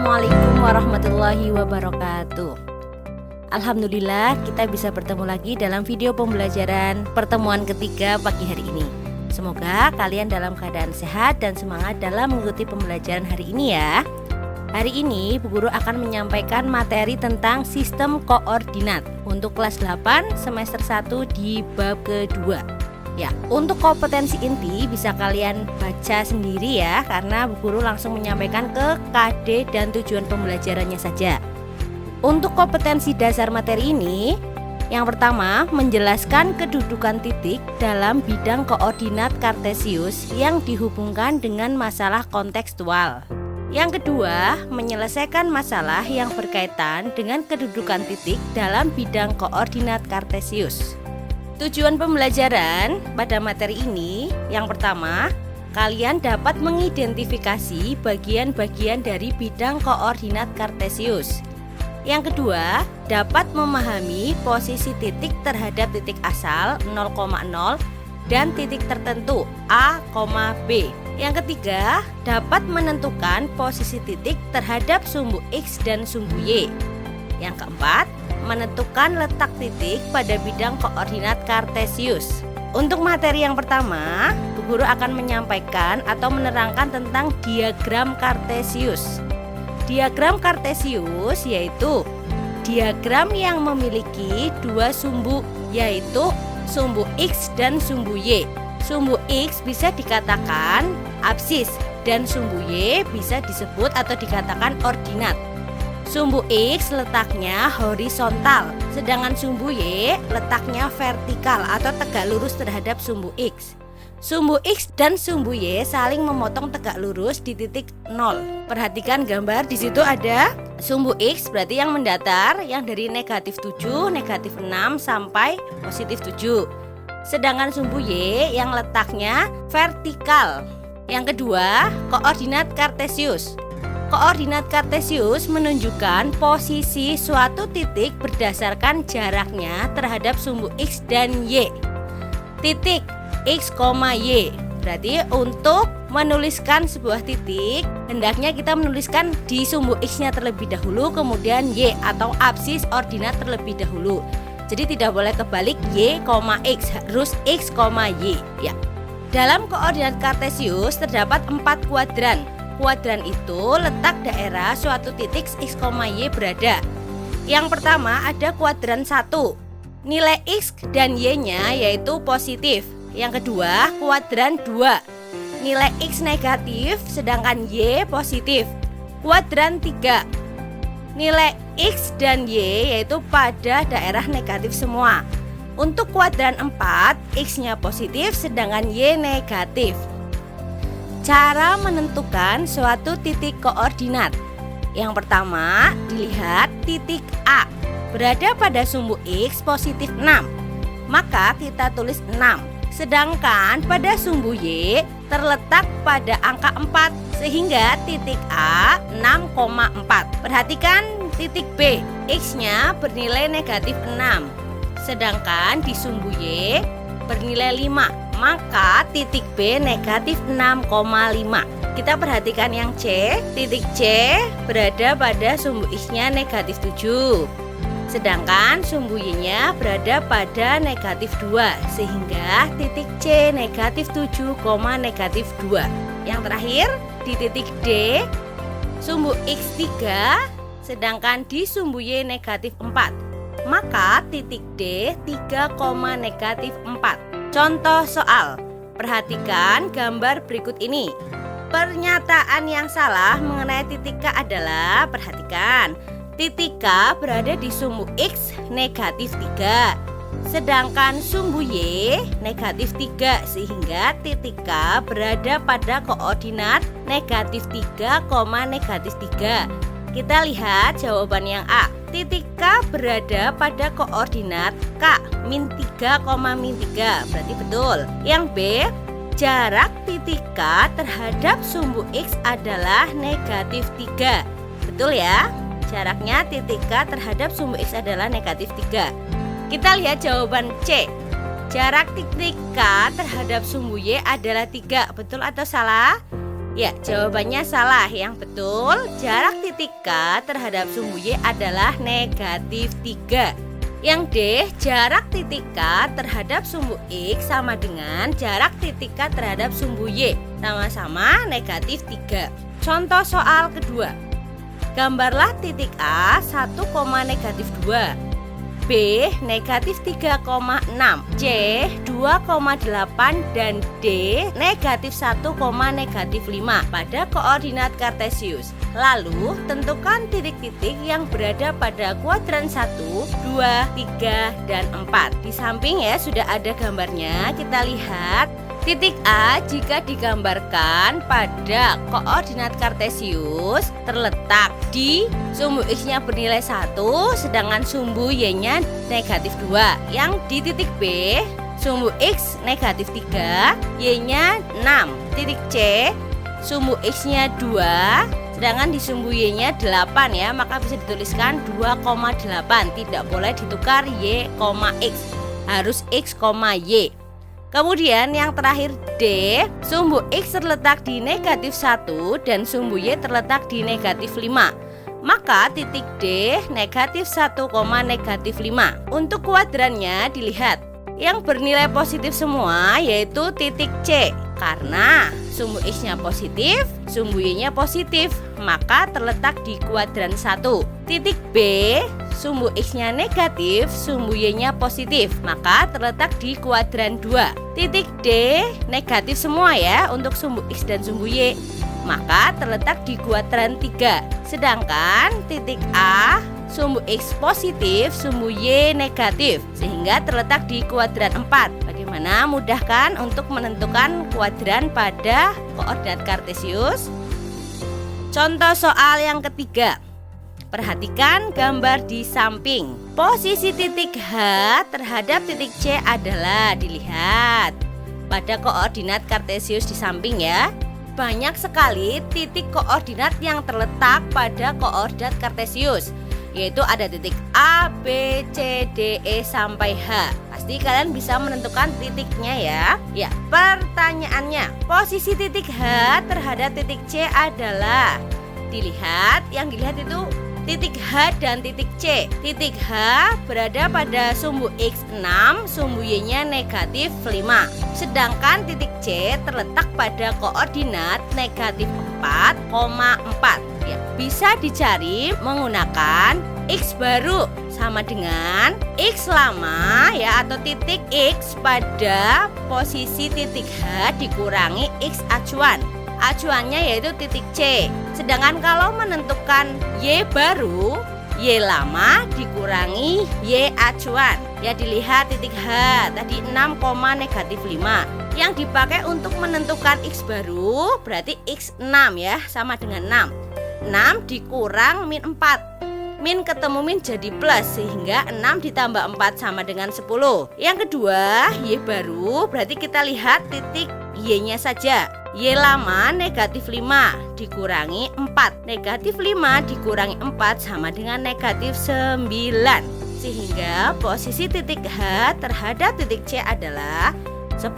Assalamualaikum warahmatullahi wabarakatuh. Alhamdulillah kita bisa bertemu lagi dalam video pembelajaran pertemuan ketiga pagi hari ini. Semoga kalian dalam keadaan sehat dan semangat dalam mengikuti pembelajaran hari ini ya. Hari ini Bu Guru akan menyampaikan materi tentang sistem koordinat untuk kelas 8 semester 1 di bab kedua. Ya, untuk kompetensi inti bisa kalian baca sendiri ya, karena Bu Guru langsung menyampaikan ke KD dan tujuan pembelajarannya saja. Untuk kompetensi dasar materi ini, yang pertama menjelaskan kedudukan titik dalam bidang koordinat kartesius yang dihubungkan dengan masalah kontekstual. Yang kedua, menyelesaikan masalah yang berkaitan dengan kedudukan titik dalam bidang koordinat kartesius. Tujuan pembelajaran pada materi ini, yang pertama, kalian dapat mengidentifikasi bagian-bagian dari bidang koordinat kartesius. Yang kedua, dapat memahami posisi titik terhadap titik asal 0,0 dan titik tertentu A, B. Yang ketiga, dapat menentukan posisi titik terhadap sumbu X dan sumbu Y. Yang keempat, menentukan letak titik pada bidang koordinat kartesius. Untuk materi yang pertama, Bu Guru akan menyampaikan atau menerangkan tentang diagram kartesius. Diagram kartesius yaitu diagram yang memiliki dua sumbu, yaitu sumbu X dan sumbu Y. Sumbu X bisa dikatakan absis dan sumbu Y bisa disebut atau dikatakan ordinat. Sumbu X letaknya horizontal, sedangkan sumbu Y letaknya vertikal atau tegak lurus terhadap sumbu X. Sumbu X dan sumbu Y saling memotong tegak lurus di titik 0. Perhatikan gambar, di situ ada sumbu X berarti yang mendatar, yang dari negatif 7, negatif 6 sampai positif 7. Sedangkan sumbu Y yang letaknya vertikal. Yang kedua, koordinat kartesius. Koordinat kartesius menunjukkan posisi suatu titik berdasarkan jaraknya terhadap sumbu X dan Y. Titik X, Y. Berarti untuk menuliskan sebuah titik, hendaknya kita menuliskan di sumbu X-nya terlebih dahulu, kemudian Y atau absis ordinat terlebih dahulu. Jadi tidak boleh kebalik Y, X, harus X, Y. Ya. Dalam koordinat kartesius terdapat 4 kuadran. Kuadran itu letak daerah suatu titik X, Y berada. Yang pertama ada kuadran 1. Nilai X dan Y-nya yaitu positif. Yang kedua kuadran 2. Nilai X negatif sedangkan Y positif. Kuadran 3. Nilai X dan Y yaitu pada daerah negatif semua. Untuk kuadran 4, X-nya positif sedangkan Y negatif. Cara menentukan suatu titik koordinat. Yang pertama, dilihat titik A berada pada sumbu X positif 6. Maka kita tulis 6. Sedangkan pada sumbu Y terletak pada angka 4, sehingga titik A 6,4. Perhatikan titik B, X-nya bernilai negatif 6. Sedangkan di sumbu Y bernilai 5. Maka titik B negatif 6,5. Kita perhatikan yang C. Titik C berada pada sumbu X-nya negatif 7. Sedangkan sumbu Y-nya berada pada negatif 2. Sehingga titik C negatif 7, negatif 2. Yang terakhir di titik D, sumbu X 3. Sedangkan di sumbu Y negatif 4. Maka titik D 3, negatif 4. Contoh soal. Perhatikan gambar berikut ini. Pernyataan yang salah mengenai titik K adalah, perhatikan, titik K berada di sumbu X negatif 3. Sedangkan sumbu Y negatif 3, sehingga titik K berada pada koordinat negatif 3, negatif 3. Kita lihat jawaban yang A. Titik K berada pada koordinat K min 3, min 3. Berarti betul. Yang B, jarak titik K terhadap sumbu X adalah negatif 3. Betul ya? Jaraknya titik K terhadap sumbu X adalah negatif 3. Kita lihat jawaban C. Jarak titik K terhadap sumbu Y adalah 3. Betul atau salah? Ya, jawabannya salah. Yang betul, jarak titik K terhadap sumbu Y adalah negatif 3. Yang D, jarak titik K terhadap sumbu X sama dengan jarak titik K terhadap sumbu Y, sama-sama negatif 3. Contoh soal kedua. Gambarlah titik A 1, negatif 2, B negatif 3,6, C 2,8, dan D negatif 1, negatif 5 pada koordinat kartesius. Lalu tentukan titik-titik yang berada pada kuadran 1, 2, 3, dan 4. Di samping ya sudah ada gambarnya. Kita lihat titik A jika digambarkan pada koordinat kartesius terletak di sumbu X-nya bernilai 1, sedangkan sumbu Y-nya negatif 2. Yang di titik B, sumbu X negatif 3, Y-nya 6. Titik C, sumbu X-nya 2, sedangkan di sumbu Y-nya 8 ya, maka bisa dituliskan 2,8. Tidak boleh ditukar Y, X, harus X, Y. Kemudian yang terakhir D, sumbu X terletak di negatif 1 dan sumbu Y terletak di negatif 5. Maka titik D negatif 1, negatif 5. Untuk kuadrannya dilihat. Yang bernilai positif semua yaitu titik C. Karena sumbu X-nya positif, sumbu Y-nya positif, maka terletak di kuadran 1. Titik B, sumbu X-nya negatif, sumbu Y-nya positif, maka terletak di kuadran 2. Titik D negatif semua ya untuk sumbu X dan sumbu Y, maka terletak di kuadran 3. Sedangkan titik A, sumbu X positif, sumbu Y negatif, sehingga terletak di kuadran 4. Bagaimana? Mudah kan untuk menentukan kuadran pada koordinat kartesius? Contoh soal yang ketiga. Perhatikan gambar di samping. Posisi titik H terhadap titik C adalah dilihat pada koordinat kartesius di samping ya. Banyak sekali titik koordinat yang terletak pada koordinat kartesius, yaitu ada titik A, B, C, D, E sampai H. Pasti kalian bisa menentukan titiknya ya. Ya, pertanyaannya, posisi titik H terhadap titik C adalah dilihat. Yang dilihat itu titik H dan titik C. Titik H berada pada sumbu X 6, sumbu Y-nya negatif 5. Sedangkan titik C terletak pada koordinat negatif 4,4. Ya, bisa dicari menggunakan X baru sama dengan X lama ya, atau titik X pada posisi titik H dikurangi X acuan. Acuannya yaitu titik C. Sedangkan kalau menentukan Y baru, Y lama dikurangi Y acuan. Ya, dilihat titik H tadi 6, negatif 5. Yang dipakai untuk menentukan X baru berarti X 6 ya, sama dengan 6. 6 dikurang min 4. Min ketemu min jadi plus, sehingga 6 ditambah 4 sama dengan 10. Yang kedua, Y baru berarti kita lihat titik Y-nya saja. Y lama negatif 5 dikurangi 4. Negatif 5 dikurangi 4 sama dengan negatif 9. Sehingga posisi titik H terhadap titik C adalah 10,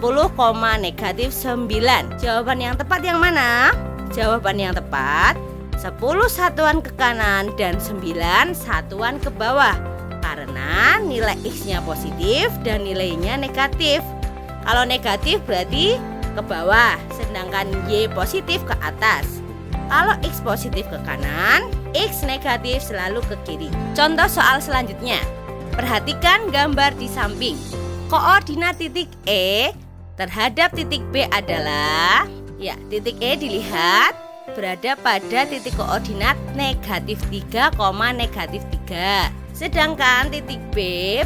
negatif 9. Jawaban yang tepat yang mana? Jawaban yang tepat 10 satuan ke kanan dan 9 satuan ke bawah. Karena nilai X-nya positif dan nilainya negatif. Kalau negatif berarti ke bawah, sedangkan Y positif ke atas. Kalau X positif ke kanan, X negatif selalu ke kiri. Contoh soal selanjutnya. Perhatikan gambar di samping. Koordinat titik E terhadap titik B adalah, ya, titik E dilihat berada pada titik koordinat negatif 3, negatif 3. Sedangkan titik B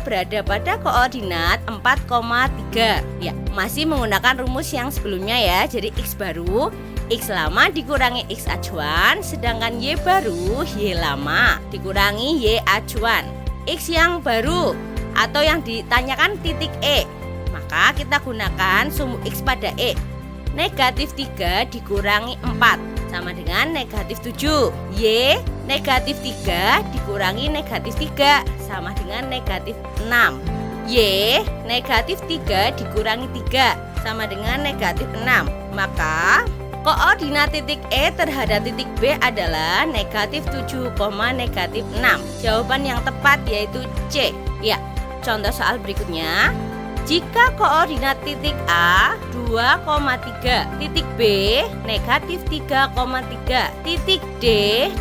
berada pada koordinat 4,3. Ya, masih menggunakan rumus yang sebelumnya ya. Jadi X baru, X lama dikurangi X acuan, sedangkan Y baru, Y lama dikurangi Y acuan. X yang baru atau yang ditanyakan titik E, maka kita gunakan sumbu X pada E. Negatif 3 dikurangi 4 sama dengan negatif 7. Y negatif 3 dikurangi negatif 3 sama dengan negatif 6. Y negatif 3 dikurangi 3 sama dengan negatif 6. Maka Koordinat titik E terhadap titik B adalah negatif 7, negatif 6. Jawaban yang tepat yaitu C. Ya, contoh soal berikutnya. Jika koordinat titik A 2,3, titik B negatif 3,3, titik D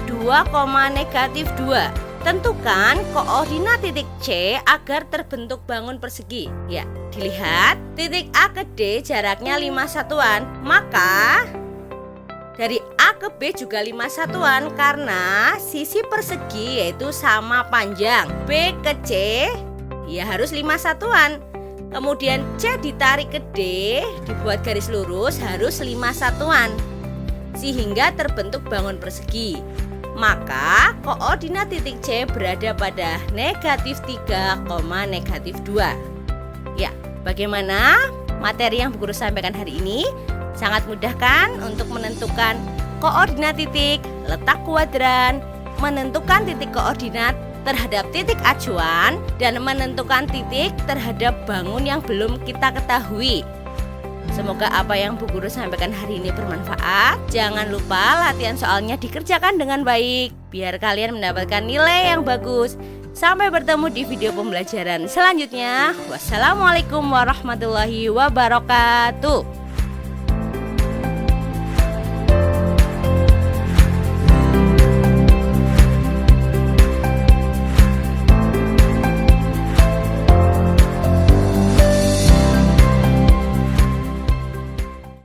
2, negatif 2. Tentukan koordinat titik C agar terbentuk bangun persegi. Ya, dilihat titik A ke D jaraknya 5 satuan. Maka dari A ke B juga 5 satuan karena sisi persegi yaitu sama panjang. B ke C ya harus 5 satuan. Kemudian C ditarik ke D, dibuat garis lurus harus 5 satuan. Sehingga terbentuk bangun persegi. Maka koordinat titik C berada pada negatif 3, negatif 2. Ya, bagaimana materi yang Bu Guru sampaikan hari ini? Sangat mudah kan untuk menentukan koordinat titik, letak kuadran, menentukan titik koordinat terhadap titik acuan, dan menentukan titik terhadap bangun yang belum kita ketahui. Semoga apa yang Bu Guru sampaikan hari ini bermanfaat. Jangan lupa latihan soalnya dikerjakan dengan baik biar kalian mendapatkan nilai yang bagus. Sampai bertemu di video pembelajaran selanjutnya. Wassalamualaikum warahmatullahi wabarakatuh.